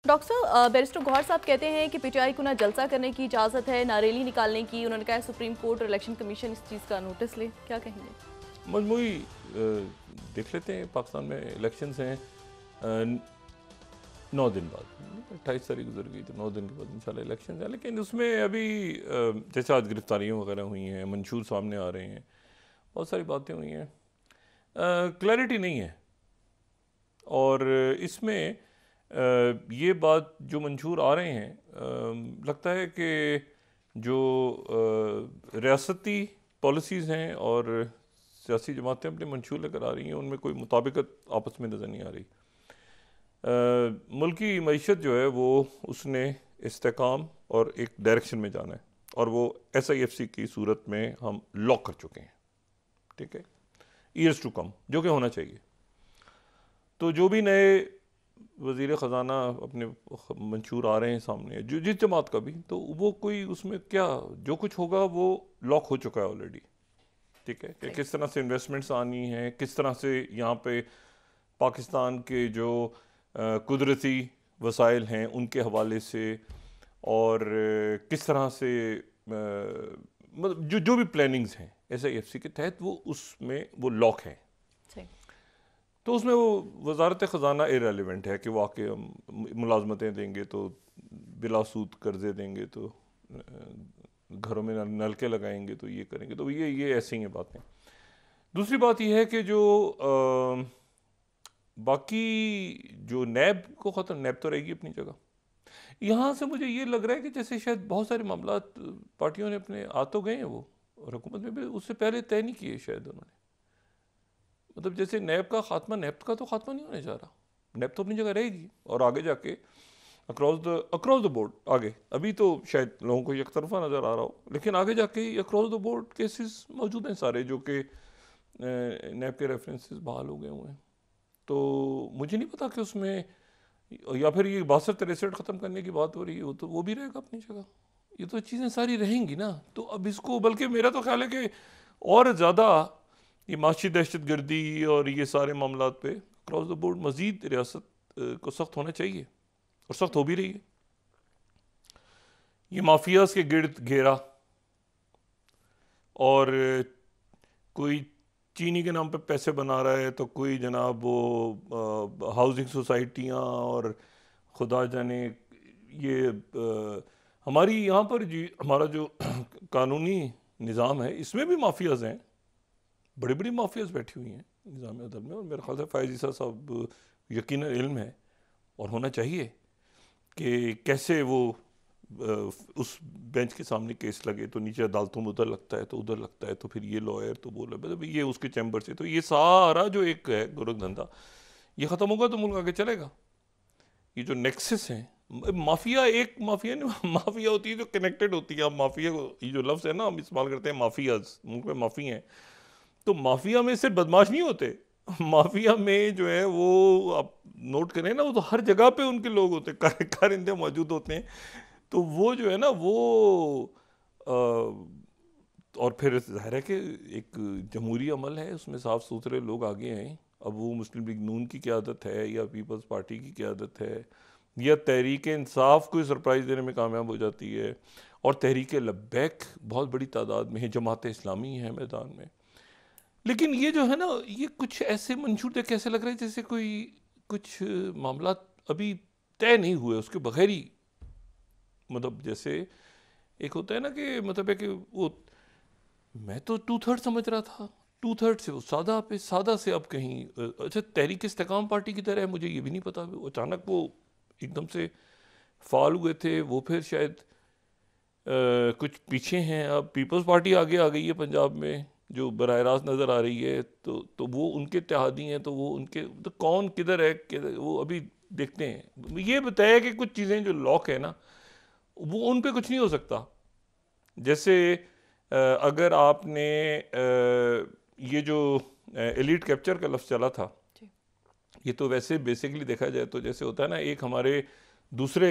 Doctor साहब, barrister Gauhar साहब कहते हैं कि पीटीआई को ना जलसा करने की इजाज़त है, ना रैली निकालने की। उन्होंने कहा है सुप्रीम कोर्ट और इलेक्शन कमीशन इस चीज़ का नोटिस ले। क्या कहेंगे? मजमूई देख लेते हैं। पाकिस्तान में इलेक्शंस हैं 9 दिन बाद, 28 तारीख गुजर गई तो 9 दिन के बाद इंशाल्लाह इलेक्शन है। लेकिन उसमें अभी जैसे आज गिरफ्तारियाँ वगैरह हुई हैं, मंशूर सामने आ रहे हैं, बहुत सारी बातें हुई हैं, क्लैरिटी नहीं है। और इसमें ये बात जो मंशूर आ रहे हैं, लगता है कि जो रियासती पॉलिसीज़ हैं और सियासी जमातें अपने मंशूर लेकर आ रही हैं, उनमें कोई मुताबिकत आपस में नज़र नहीं आ रही। मुल्क की मईशत जो है वो उसने इस्तेकाम और एक डायरेक्शन में जाना है, और वो SIFC की सूरत में हम लॉक कर चुके हैं। ठीक है, ईयर्स टू कम जो कि होना चाहिए। तो जो भी नए वज़ीर ख़जाना अपने मंशूर आ रहे हैं सामने, जो जिस जमात का भी, तो वो कोई उसमें क्या जो कुछ होगा वो लॉक हो चुका है ऑलरेडी। ठीक है, कि किस तरह से इन्वेस्टमेंट्स आनी हैं, किस तरह से यहाँ पे पाकिस्तान के जो कुदरती वसाइल हैं उनके हवाले से, और किस तरह से मतलब जो भी प्लानिंग्स हैं SIFC के तहत, वो उसमें वो लॉक हैं। तो उसमें वो वजारत ख़जाना इरेलीवेंट है कि वाकई हम मुलाजमतें देंगे तो बिलासूद कर्जे देंगे, तो घरों में नलके लगाएंगे, तो ये करेंगे, तो ये ऐसी ही बातें। दूसरी बात यह है कि जो बाकी जो नैब को ख़त्म, नैब तो रहेगी अपनी जगह। यहाँ से मुझे ये लग रहा है कि जैसे शायद बहुत सारे मामला पार्टियों ने अपने आ तो गए हैं वो, और हुकूमत में भी उससे पहले तय नहीं किए शायद उन्होंने। मतलब जैसे नैब का खात्मा, नैब का तो खात्मा नहीं होने जा रहा, नैब तो अपनी जगह रहेगी, और आगे जाके अक्रॉस द बोर्ड आगे, अभी तो शायद लोगों को एक तरफा नज़र आ रहा हो, लेकिन आगे जाके अक्रॉस द बोर्ड केसेस मौजूद हैं सारे, जो कि नैब के रेफरेंसेस बहाल हो गए हुए हैं। तो मुझे नहीं पता कि उसमें, या फिर ये 62-63 ख़त्म करने की बात हो रही है, तो वो भी रहेगा अपनी जगह। ये तो चीज़ें सारी रहेंगी ना। तो अब इसको, बल्कि मेरा तो ख्याल है कि और ज़्यादा ये माशी दहशत गर्दी और ये सारे मामला पे क्रॉस द बोर्ड मज़ीद रियासत को सख्त होना चाहिए, और सख्त हो भी रही है। ये माफियाज के गिर्द घेरा, और कोई चीनी के नाम पे पैसे बना रहा है, तो कोई जनाब वो हाउसिंग सोसाइटियाँ, और खुदा जाने ये हमारी यहाँ पर जी हमारा जो कानूनी निज़ाम है, इसमें भी माफियाज हैं, बड़ी बड़ी माफियाज बैठी हुई हैं निज़ाम अदल में। और मेरे ख्याल से फ़ायज़ ईसा साहब यकीनन इल्म है, और होना चाहिए कि कैसे वो उस बेंच के सामने केस लगे तो नीचे अदालतों में उधर लगता है, तो उधर लगता है, तो फिर ये लॉयर तो बोला, मतलब ये उसके चैम्बर से, तो ये सारा जो एक है गोरख धंधा, ये ख़त्म होगा तो मुल्क आगे चलेगा। ये जो नेक्सस है, माफिया एक माफिया नहीं, माफिया होती है जो कनेक्टेड होती है। अब माफिया को, ये जो लफ्ज़ है ना हम इस्तेमाल करते हैं माफियाज, मुल्क में माफी हैं, तो माफिया में सिर्फ बदमाश नहीं होते, माफिया में जो है वो आप नोट करें ना, वो तो हर जगह पे उनके लोग होते हैं, कारिंदे मौजूद होते हैं। तो वो जो है ना वो और फिर जाहिर है कि एक जमहूरी अमल है, उसमें साफ़ सुथरे लोग आगे हैं। अब वो मुस्लिम लीग नून की क़यादत है, या पीपल्स पार्टी की क़यादत है, या तहरीक इंसाफ को सरप्राइज़ देने में कामयाब हो जाती है, और तहरीक लब्बैक बहुत बड़ी तादाद में है, जमात इस्लामी है मैदान में। लेकिन ये जो है ना, ये कुछ ऐसे मंशूर देख कैसे लग रहे हैं जैसे कोई कुछ मामला अभी तय नहीं हुए उसके बगैर ही, मतलब जैसे एक होता है ना कि मतलब है कि वो, मैं तो 2/3 समझ रहा था, 2/3 से वो सादा से अब कहीं अच्छा तहरीक इस्तेकाम पार्टी की तरह है, मुझे ये भी नहीं पता। अचानक वो एकदम से फाल हुए थे, वो फिर शायद कुछ पीछे हैं। अब पीपल्स पार्टी आगे आ गई है पंजाब में, जो बराह रास्त नज़र आ रही है, तो वो उनके इत्तेहादी हैं, तो वो उनके, तो कौन किधर है वो अभी देखते हैं। ये बताया कि कुछ चीज़ें जो लॉक है ना, वो उन पे कुछ नहीं हो सकता। जैसे अगर आपने ये जो एलीट कैप्चर का लफ्ज़ चला था, ये तो वैसे बेसिकली देखा जाए तो जैसे होता है ना, एक हमारे दूसरे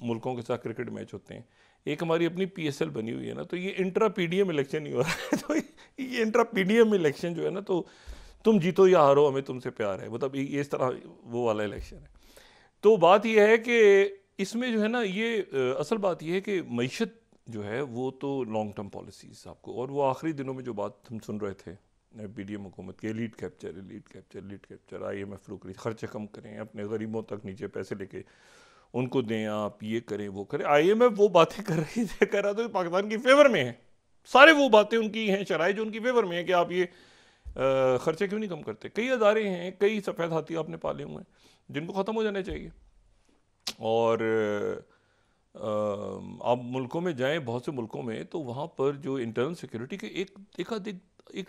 मुल्कों के साथ क्रिकेट मैच होते हैं, एक हमारी अपनी PSL बनी हुई है ना, तो ये इंट्रा PDM इलेक्शन ही हो रहा है। तो ये इंट्रा PDM इलेक्शन जो है ना, तो तुम जीतो या हारो हमें तुमसे प्यार है, मतलब ये इस तरह वो वाला इलेक्शन है। तो बात यह है कि इसमें जो है ना, ये असल बात यह है कि मईशत जो है वो तो लॉन्ग टर्म पॉलिसीज आपको, और वो आखिरी दिनों में जो बात हम सुन रहे थे पीडीएम हुकूमत के, लीड कैप्चर, IMF रोक रही, खर्चे कम करें, अपने गरीबों तक नीचे पैसे लेके उनको दें, आप ये करें वो करें। IMF वो बातें कर रही थी, कर रहा था पाकिस्तान की फेवर में है, सारे वो बातें उनकी हैं, शराइ जो उनकी फेवर में है कि आप ये खर्चे क्यों नहीं कम करते। कई अदारे हैं, कई सफ़ेद हाथी आपने पाले हुए हैं जिनको ख़त्म हो जाने चाहिए। और आप मुल्कों में जाएं, बहुत से मुल्कों में, तो वहाँ पर जो इंटरनल सिक्योरिटी के एक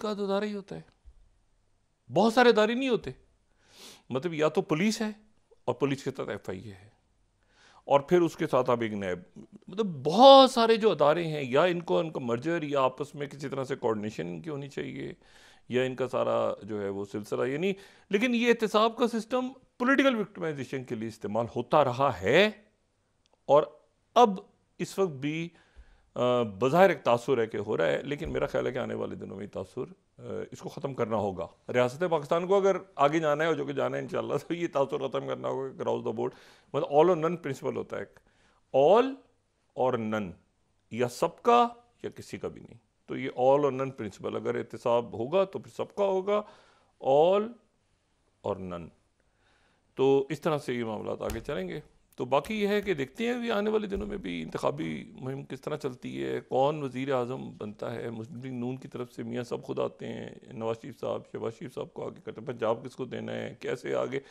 आध अदारा ही होता है, बहुत सारे अदारे नहीं होते। मतलब या तो पुलिस है और पुलिस के साथ FIA है, और फिर उसके साथ आप एक नैब, मतलब बहुत सारे जो अदारे हैं, या इनका मर्जर या आपस में किसी तरह से कोऑर्डिनेशन इनकी होनी चाहिए, या इनका सारा जो है वो सिलसिला ये नहीं। लेकिन ये एहतसाब का सिस्टम पॉलिटिकल विक्टिमाइजेशन के लिए इस्तेमाल होता रहा है, और अब इस वक्त भी बज़ाहिर एक तासुर है कि हो रहा है, लेकिन मेरा ख्याल है कि आने वाले दिनों में तासुर इसको ख़त्म करना होगा। रियासत पाकिस्तान को अगर आगे जाना है, और जो कि जाना है इंशाल्लाह, तो ये तासुर ख़त्म करना होगा अक्रॉस द बोर्ड। मतलब ऑल और नन प्रिंसिपल होता है, ऑल और नन, या सबका या किसी का भी नहीं। तो ये ऑल और नन प्रिंसिपल अगर एहतसाब होगा तो फिर सबका होगा, ऑल और नन। तो इस तरह से ये मामला आगे चलेंगे। तो बाकी ये है कि देखते हैं अभी आने वाले दिनों में भी इंतखाबी मुहिम किस तरह चलती है, कौन वज़ीर आज़म बनता है। मुस्लिम लीग नून की तरफ से मियाँ साहब खुद आते हैं, नवाज शरीफ साहब, शहबाज शरीफ साहब को आगे करते हैं, पंजाब किसको देना है, कैसे आगे।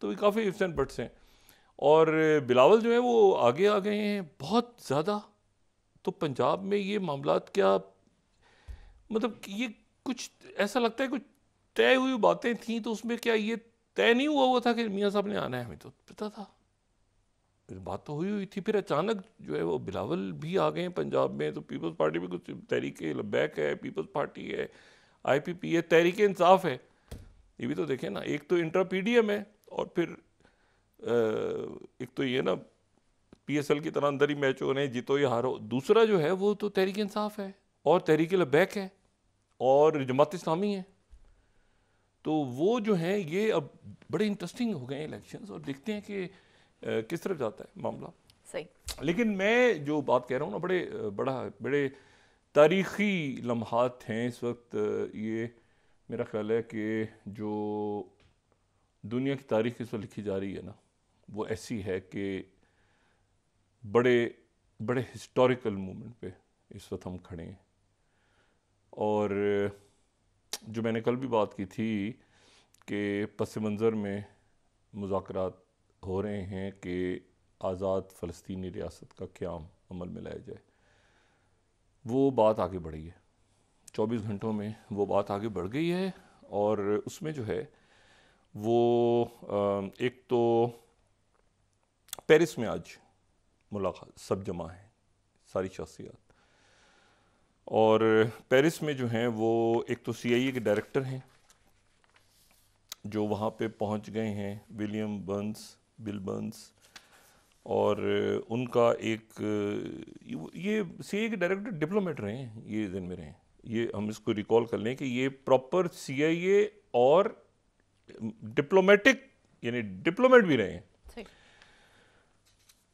तो ये काफ़ी इफ्स एंड बट्स हैं। और बिलावल जो है वो आगे आ गए हैं बहुत ज़्यादा। तो पंजाब में ये मामलात क्या, मतलब ये कुछ ऐसा लगता है कुछ तय हुई बातें थी, तो उसमें क्या ये तय नहीं हुआ था कि मियाँ साहब ने आना है। हमें तो पता था, बात तो हुई थी, फिर अचानक जो है वो बिलावल भी आ गए हैं पंजाब में। तो पीपल्स पार्टी में कुछ तहरीक लब्बैक है, पीपल्स पार्टी है, IPP है, तहरीक इंसाफ है। ये भी तो देखें ना, एक तो इंट्रा PDM है, और फिर एक तो ये ना PSL की तरह अंदर ही मैच हो रहे हैं, जीतो या हारो। दूसरा जो है वो तो तहरीक इंसाफ है, और तहरीक लब्बैक है, और जमात इस्लामी है। तो वो जो हैं ये अब बड़े इंटरेस्टिंग हो गए हैं इलेक्शंस, और देखते हैं कि किस तरफ जाता है मामला। सही। लेकिन मैं जो बात कह रहा हूँ ना, बड़े तारीख़ी लम्हात हैं इस वक्त। ये मेरा ख्याल है कि जो दुनिया की तारीख़ इस वक्त लिखी जा रही है ना, वो ऐसी है कि बड़े बड़े हिस्टोरिकल मोमेंट पे इस वक्त हम खड़े हैं। और जो मैंने कल भी बात की थी कि पस मंज़र में मुज़ाकरात हो रहे हैं कि आज़ाद फ़लस्तीनी रियासत का क़याम अमल में लाया जाए, वो बात आगे बढ़ी है। 24 घंटों में वो बात आगे बढ़ गई है। और उसमें जो है वो एक तो पेरिस में आज मुलाकात, सब जमा है, सारी शख्सियात। और पेरिस में जो हैं वो एक तो CIA के डायरेक्टर हैं जो वहाँ पे पहुँच गए हैं, बिल बर्न्स। और उनका एक ये CIA के डायरेक्टर डिप्लोमेट रहे हैं, ये दिन में रहे हैं। ये हम इसको रिकॉल कर लें कि ये प्रॉपर CIA और डिप्लोमेटिक, यानी डिप्लोमेट भी रहे हैं।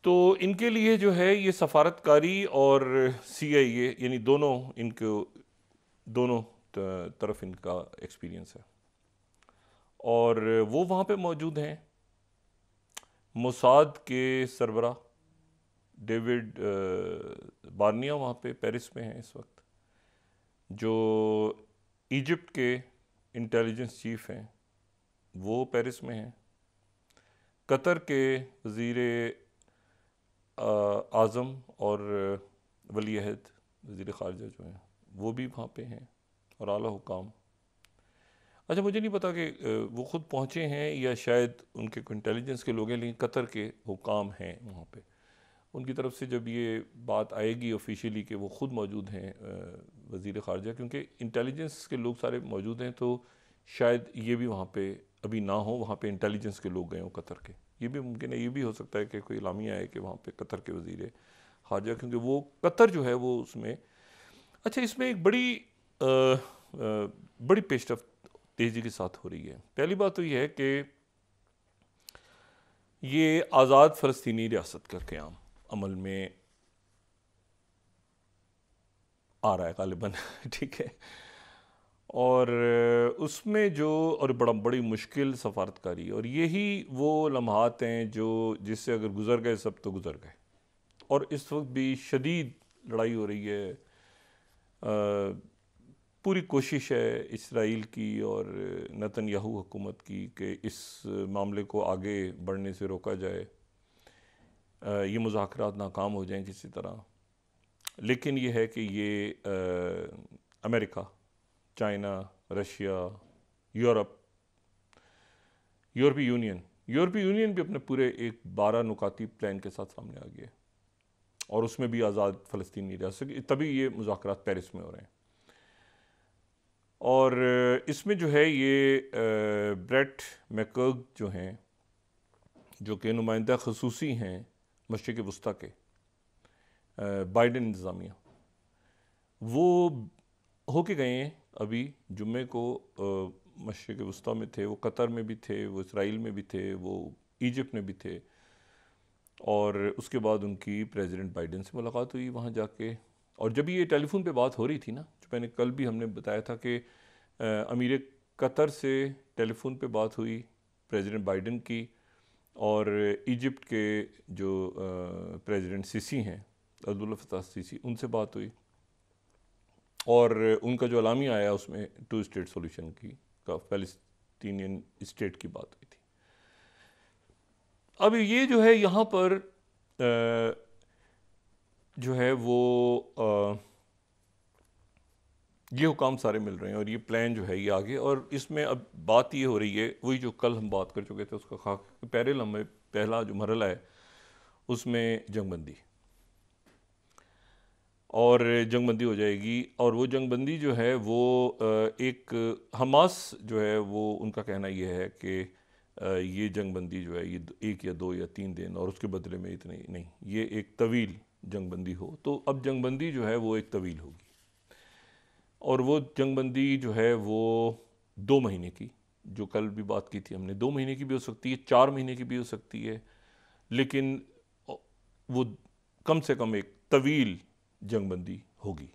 तो इनके लिए जो है ये सफारतकारी और CIA, यानी दोनों तरफ इनका एक्सपीरियंस है। और वो वहाँ पे मौजूद हैं। मोसाद के सरबरा डेविड बार्निया वहाँ पे पेरिस में हैं इस वक्त। जो इजिप्ट के इंटेलिजेंस चीफ हैं वो पेरिस में हैं। कतर के वज़ीर आज़म और वली अहद वज़ीर ख़ारजा जो हैं वो भी वहाँ पे हैं, और आला हुकाम। अच्छा, मुझे नहीं पता कि वो ख़ुद पहुँचे हैं या शायद उनके इंटेलिजेंस के लोग हैं, लेकिन कतर के हुकाम हैं वहाँ पे। उनकी तरफ से जब ये बात आएगी ऑफिशियली कि वो ख़ुद मौजूद हैं वज़ीर ख़ारजा, क्योंकि इंटेलिजेंस के लोग सारे मौजूद हैं, तो शायद ये भी वहाँ पे अभी ना हो, वहाँ पे इंटेलिजेंस के लोग गए हों कतर के। ये भी मुमकिन है, ये भी हो सकता है कि कोई इलामिया है कि वहाँ पे कतर के वज़ीर ख़ारजा, क्योंकि वो कतर जो है वो उसमें। अच्छा, इसमें एक बड़ी पेशरफ्त तेज़ी के साथ हो रही है। पहली बात तो ये है कि ये आज़ाद फ़लस्तीनी रियासत का क़याम अमल में आ रहा है ग़ालिबन ठीक है। और उसमें जो और बड़ी मुश्किल सफारतकारी, और यही वो लम्हात हैं जो जिससे अगर गुज़र गए सब तो गुज़र गए। और इस वक्त भी शदीद लड़ाई हो रही है। पूरी कोशिश है इसराइल की और नेतन्याहू हुकूमत की कि इस मामले को आगे बढ़ने से रोका जाए, ये मुज़ाकरात नाकाम हो जाएं किसी तरह। लेकिन ये है कि ये अमेरिका, चाइना, रशिया, यूरोपीय यूनियन भी अपने पूरे एक 12 नुकाती प्लान के साथ सामने आ गया, और उसमें भी आज़ाद फ़लस्तीनी रियासत, तभी ये मुज़ाकरात पेरिस में हो रहे हैं। और इसमें जो है ये ब्रेट मैकर्ग जो हैं, जो कि नुमाइंदा ख़ुसूसी हैं मशरिक़ वस्ता के बाइडेन इंतज़ामिया, वो होके गए हैं अभी जुम्मे को। मशरिक़ वस्ता में थे, वो कतर में भी थे, वो इसराइल में भी थे, वो इजिप्ट में भी थे। और उसके बाद उनकी प्रेसिडेंट बाइडेन से मुलाकात हुई वहाँ जाके। और जब ये टेलीफोन पे बात हो रही थी ना, जो मैंने कल भी हमने बताया था कि अमीर कतर से टेलीफोन पे बात हुई प्रेसिडेंट बाइडेन की, और इजिप्ट के जो प्रेसिडेंट सीसी हैं, अब्दुल फताह सीसी, उनसे बात हुई। और उनका जो अलामी आया उसमें 2 स्टेट सोल्यूशन की का फ़लस्तीनियन स्टेट की बात हुई थी। अब ये जो है यहाँ पर जो है वो ये हुकाम सारे मिल रहे हैं, और ये प्लान जो है ये आगे। और इसमें अब बात ये हो रही है, वही जो कल हम बात कर चुके थे उसका खाक, पहला जो मरहला है उसमें जंगबंदी, और जंगबंदी हो जाएगी। और वो जंगबंदी जो है वो एक हमास जो है वो उनका कहना ये है कि ये जंगबंदी जो है ये 1 या 2 या 3 दिन, और उसके बदले में इतने नहीं, ये एक तवील जंगबंदी हो। तो अब जंगबंदी जो है वो एक तवील होगी, और वो जंगबंदी जो है वो 2 महीने की, जो कल भी बात की थी हमने, 2 महीने की भी हो सकती है, 4 महीने की भी हो सकती है, लेकिन वो कम से कम एक तवील जंगबंदी होगी।